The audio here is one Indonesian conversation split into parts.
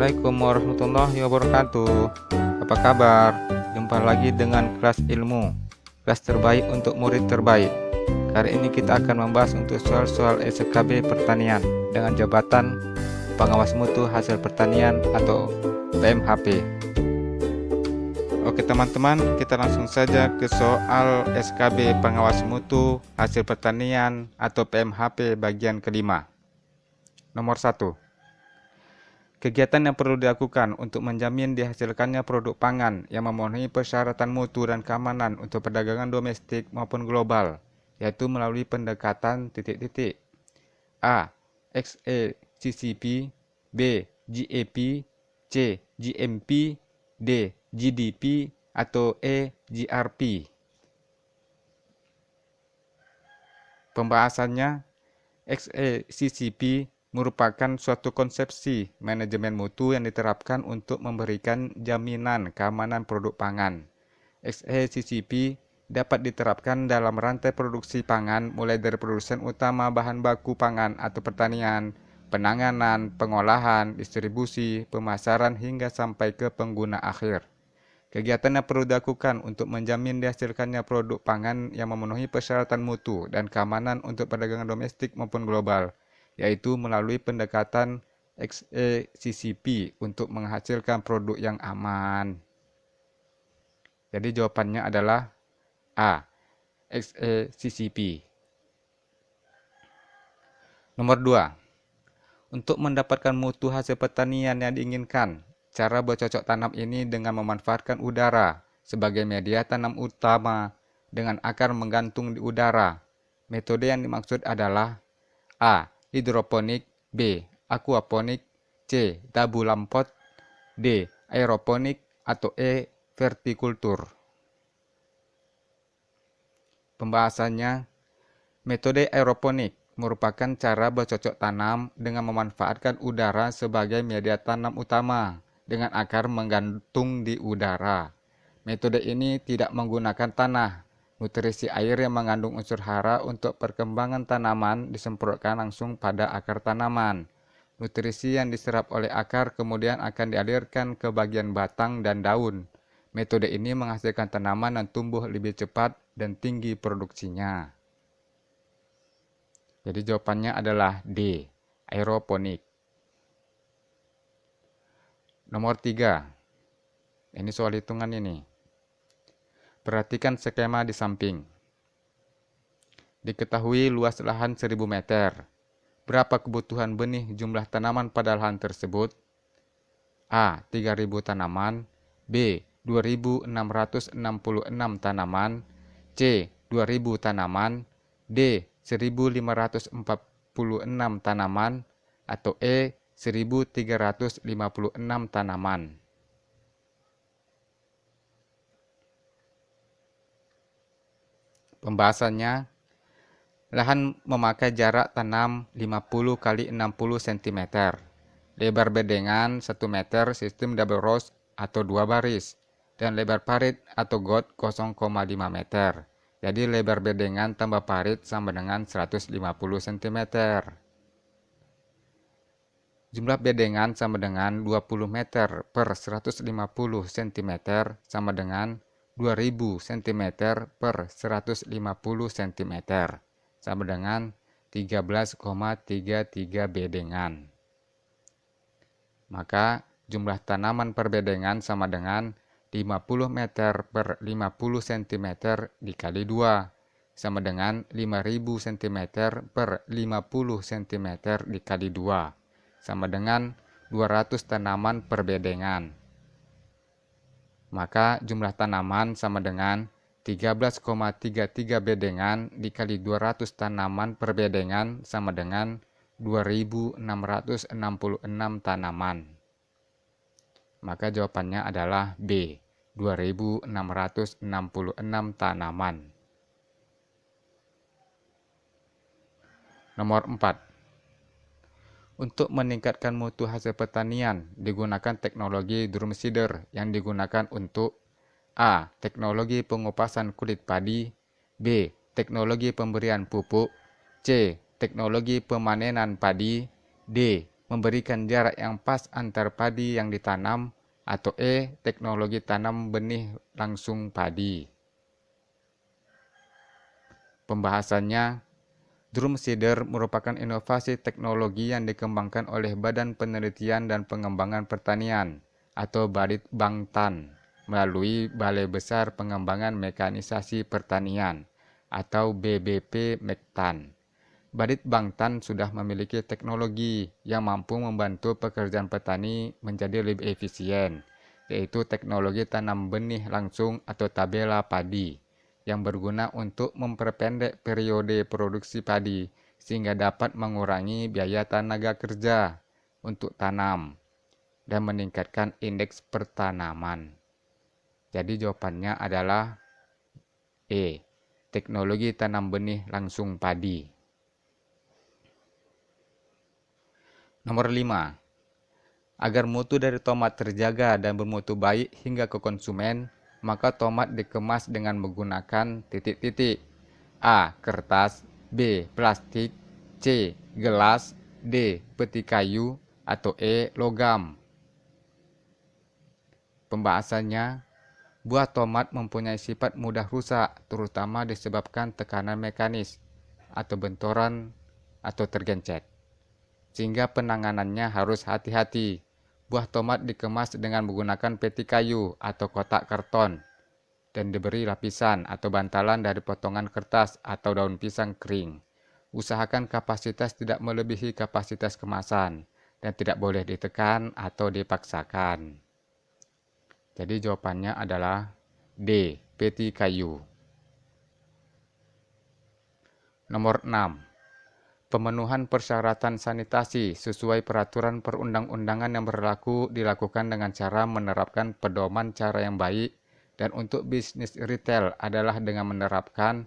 Assalamualaikum warahmatullahi wabarakatuh. Apa kabar? Jumpa lagi dengan kelas ilmu, kelas terbaik untuk murid terbaik. Kali ini kita akan membahas untuk soal-soal SKB pertanian dengan jabatan pengawas mutu hasil pertanian atau PMHP. Oke teman-teman, kita langsung saja ke soal SKB pengawas mutu hasil pertanian atau PMHP bagian kelima. Nomor 1. Kegiatan yang perlu dilakukan untuk menjamin dihasilkannya produk pangan yang memenuhi persyaratan mutu dan keamanan untuk perdagangan domestik maupun global, yaitu melalui pendekatan titik-titik. A. XACCP, B. GAP, C. GMP, D. GDP, atau E. GRP. Pembahasannya, XACCP merupakan suatu konsepsi manajemen mutu yang diterapkan untuk memberikan jaminan keamanan produk pangan. XACCP dapat diterapkan dalam rantai produksi pangan mulai dari produsen utama bahan baku pangan atau pertanian, penanganan, pengolahan, distribusi, pemasaran hingga sampai ke pengguna akhir. Kegiatan yang perlu dilakukan untuk menjamin dihasilkannya produk pangan yang memenuhi persyaratan mutu dan keamanan untuk perdagangan domestik maupun global, yaitu melalui pendekatan XACCP untuk menghasilkan produk yang aman. Jadi jawabannya adalah A. XACCP. Nomor 2. Untuk mendapatkan mutu hasil pertanian yang diinginkan, cara bercocok tanam ini dengan memanfaatkan udara sebagai media tanam utama dengan akar menggantung di udara. Metode yang dimaksud adalah A. Hidroponik, B. Aquaponik, C. Tabu lampot, D. Aeroponik, atau E. Vertikultur. Pembahasannya, metode aeroponik merupakan cara bercocok tanam dengan memanfaatkan udara sebagai media tanam utama dengan akar menggantung di udara. Metode ini tidak menggunakan tanah. Nutrisi air yang mengandung unsur hara untuk perkembangan tanaman disemprotkan langsung pada akar tanaman. Nutrisi yang diserap oleh akar kemudian akan dialirkan ke bagian batang dan daun. Metode ini menghasilkan tanaman yang tumbuh lebih cepat dan tinggi produksinya. Jadi jawabannya adalah D. Aeroponik. Nomor 3. Ini soal hitungan ini. Perhatikan skema di samping. Diketahui luas lahan 1000 meter. Berapa kebutuhan benih jumlah tanaman pada lahan tersebut? A. 3000 tanaman, B. 2666 tanaman, C. 2000 tanaman, D. 1546 tanaman, atau E. 1356 tanaman. Pembahasannya, lahan memakai jarak tanam 50 x 60 cm, lebar bedengan 1 meter sistem double rows atau 2 baris, dan lebar parit atau got 0,5 meter. Jadi lebar bedengan tambah parit sama dengan 150 cm. Jumlah bedengan sama dengan 20 meter per 150 cm sama dengan 2000 cm per 150 cm sama dengan 13,33 bedengan. Maka jumlah tanaman per bedengan sama dengan 50 meter per 50 cm dikali 2 sama dengan 5000 cm per 50 cm dikali 2 sama dengan 200 tanaman per bedengan. Maka jumlah tanaman sama dengan 13,33 bedengan dikali 200 tanaman per bedengan sama dengan 2666 tanaman. Maka jawabannya adalah B. 2666 tanaman. Nomor 4. Untuk meningkatkan mutu hasil pertanian, digunakan teknologi drum seeder yang digunakan untuk A. Teknologi pengupasan kulit padi, B. Teknologi pemberian pupuk, C. Teknologi pemanenan padi, D. memberikan jarak yang pas antar padi yang ditanam, atau E. Teknologi tanam benih langsung padi. Pembahasannya, drum seeder merupakan inovasi teknologi yang dikembangkan oleh Badan Penelitian dan Pengembangan Pertanian atau Balitbangtan melalui Balai Besar Pengembangan Mekanisasi Pertanian atau BBP Mektan. Balitbangtan sudah memiliki teknologi yang mampu membantu pekerjaan petani menjadi lebih efisien, yaitu teknologi tanam benih langsung atau tabela padi, yang berguna untuk memperpendek periode produksi padi sehingga dapat mengurangi biaya tenaga kerja untuk tanam dan meningkatkan indeks pertanaman. Jadi jawabannya adalah E. Teknologi tanam benih langsung padi. Nomor 5. Agar mutu dari tomat terjaga dan bermutu baik hingga ke konsumen, maka tomat dikemas dengan menggunakan titik-titik. A. Kertas, B. Plastik, C. Gelas, D. Peti kayu, atau E. Logam. Pembahasannya, buah tomat mempunyai sifat mudah rusak, terutama disebabkan tekanan mekanis atau benturan atau tergencet, sehingga penanganannya harus hati-hati. Buah tomat dikemas dengan menggunakan peti kayu atau kotak karton dan diberi lapisan atau bantalan dari potongan kertas atau daun pisang kering. Usahakan kapasitas tidak melebihi kapasitas kemasan dan tidak boleh ditekan atau dipaksakan. Jadi jawabannya adalah D. Peti kayu. Nomor 6. Pemenuhan persyaratan sanitasi sesuai peraturan perundang-undangan yang berlaku dilakukan dengan cara menerapkan pedoman cara yang baik, dan untuk bisnis retail adalah dengan menerapkan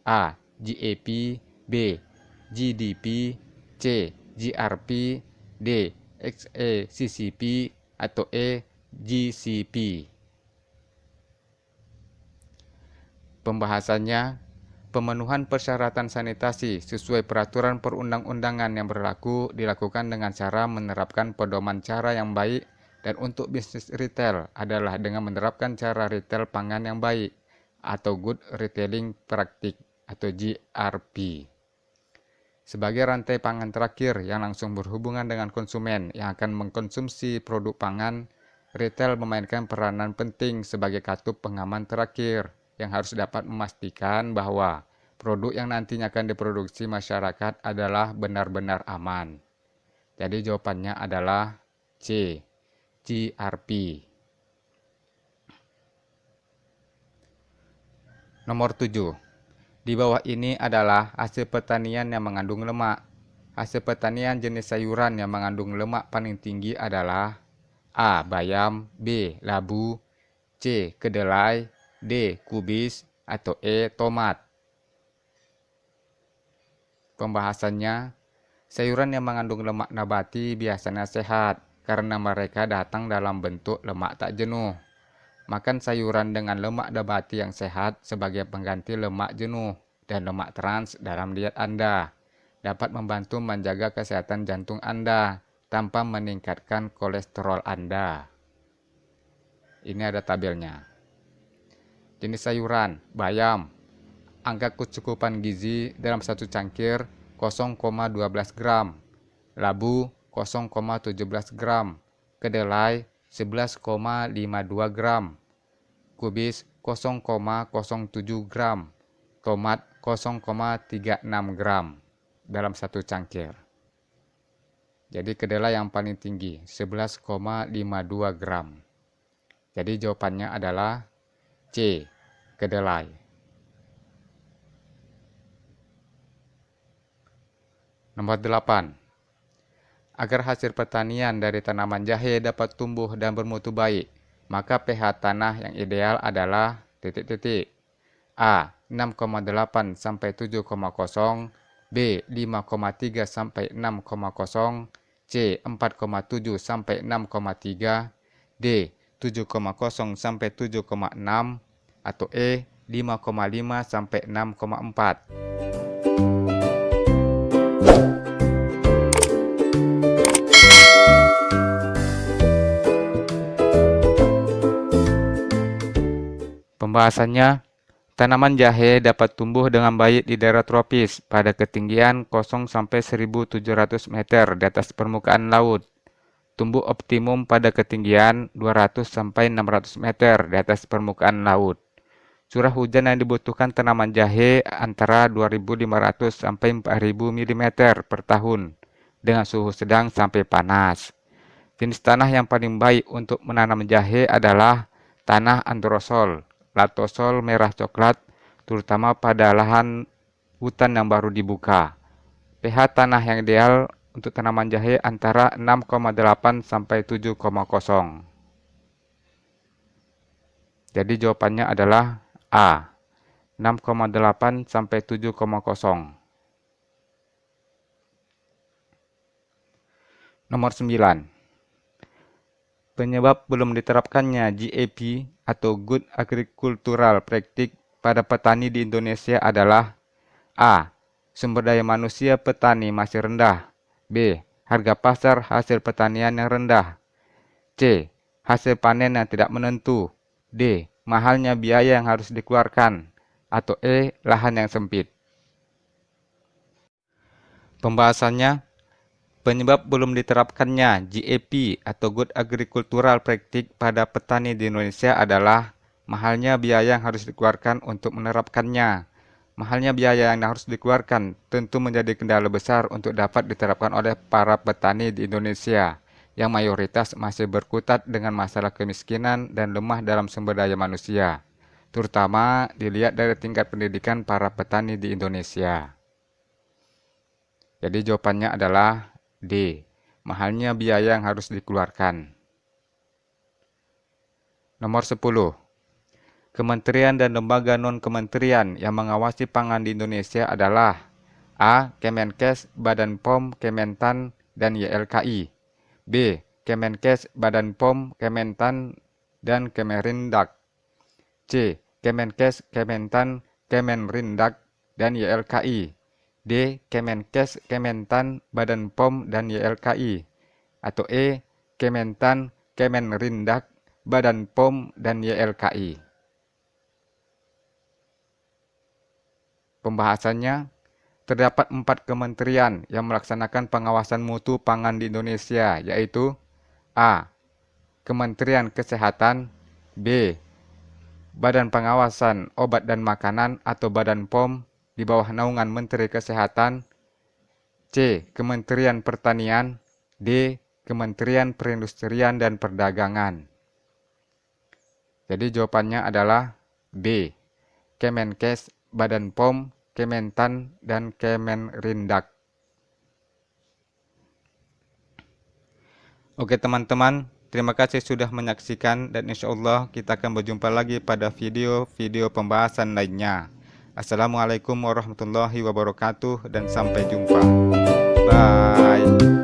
A. GAP, B. GDP, C. GRP, D. XACCP, atau E. GCP. Pembahasannya, pemenuhan persyaratan sanitasi sesuai peraturan perundang-undangan yang berlaku dilakukan dengan cara menerapkan pedoman cara yang baik, dan untuk bisnis retail adalah dengan menerapkan cara retail pangan yang baik atau Good Retailing Practice atau GRP. Sebagai rantai pangan terakhir yang langsung berhubungan dengan konsumen yang akan mengkonsumsi produk pangan, retail memainkan peranan penting sebagai katup pengaman terakhir yang harus dapat memastikan bahwa produk yang nantinya akan diproduksi masyarakat adalah benar-benar aman. Jadi jawabannya adalah C. GRP. Nomor 7. Di bawah ini adalah hasil pertanian yang mengandung lemak. Hasil pertanian jenis sayuran yang mengandung lemak paling tinggi adalah A. Bayam, B. Labu, C. Kedelai, D. Kubis, atau E. Tomat. Pembahasannya, sayuran yang mengandung lemak nabati biasanya sehat karena mereka datang dalam bentuk lemak tak jenuh. Makan sayuran dengan lemak nabati yang sehat sebagai pengganti lemak jenuh dan lemak trans dalam diet Anda dapat membantu menjaga kesehatan jantung Anda tanpa meningkatkan kolesterol Anda. Ini ada tabelnya. Jenis sayuran, bayam, angka kecukupan gizi dalam satu cangkir 0,12 gram, labu 0,17 gram, kedelai 11,52 gram, kubis 0,07 gram, tomat 0,36 gram dalam satu cangkir. Jadi kedelai yang paling tinggi 11,52 gram. Jadi jawabannya adalah C. Kedelai. Nomor 8. Agar hasil pertanian dari tanaman jahe dapat tumbuh dan bermutu baik, maka pH tanah yang ideal adalah titik-titik. A. 6,8 sampai 7,0, B. 5,3 sampai 6,0, C. 4,7 sampai 6,3, D. 7,0 sampai 7,6, atau E. 5,5 sampai 6,4. Pembahasannya, tanaman jahe dapat tumbuh dengan baik di daerah tropis pada ketinggian 0-1.700 meter di atas permukaan laut. Tumbuh optimum pada ketinggian 200-600 meter di atas permukaan laut. Curah hujan yang dibutuhkan tanaman jahe antara 2.500 sampai 4.000 mm per tahun dengan suhu sedang sampai panas. Jenis tanah yang paling baik untuk menanam jahe adalah tanah androsol, latosol merah coklat, terutama pada lahan hutan yang baru dibuka. pH tanah yang ideal untuk tanaman jahe antara 6,8 sampai 7,0. Jadi jawabannya adalah A, 6,8 sampai 7,0. Nomor 9. Penyebab belum diterapkannya GAP atau Good Agricultural Practice pada petani di Indonesia adalah A. Sumber daya manusia petani masih rendah. B. Harga pasar hasil pertanian yang rendah. C. Hasil panen yang tidak menentu. D. Mahalnya biaya yang harus dikeluarkan. Atau E. Lahan yang sempit. Pembahasannya, penyebab belum diterapkannya GAP atau Good Agricultural Practice pada petani di Indonesia adalah mahalnya biaya yang harus dikeluarkan untuk menerapkannya. Mahalnya biaya yang harus dikeluarkan tentu menjadi kendala besar untuk dapat diterapkan oleh para petani di Indonesia yang mayoritas masih berkutat dengan masalah kemiskinan dan lemah dalam sumber daya manusia, terutama dilihat dari tingkat pendidikan para petani di Indonesia. Jadi jawabannya adalah D. Mahalnya biaya yang harus dikeluarkan. Nomor 10. Kementerian dan lembaga non-kementerian yang mengawasi pangan di Indonesia adalah A. Kemenkes, Badan POM, Kementan, dan YLKI. B. Kemenkes, Badan POM, Kementan, dan Kemenrindak. C. Kemenkes, Kementan, Kemenrindak, dan YLKI. D. Kemenkes, Kementan, Badan POM, dan YLKI. Atau E. Kementan, Kemenrindak, Badan POM, dan YLKI. Pembahasannya, terdapat 4 kementerian yang melaksanakan pengawasan mutu pangan di Indonesia, yaitu A. Kementerian Kesehatan. B. Badan Pengawasan Obat dan Makanan atau Badan POM di bawah naungan Menteri Kesehatan. C. Kementerian Pertanian. D. Kementerian Perindustrian dan Perdagangan. Jadi jawabannya adalah B. Kemenkes, Badan POM, Kementan, dan Kemenrindak. Oke teman-teman, terima kasih sudah menyaksikan dan insya Allah kita akan berjumpa lagi pada video-video pembahasan lainnya. Assalamualaikum warahmatullahi wabarakatuh dan sampai jumpa. Bye.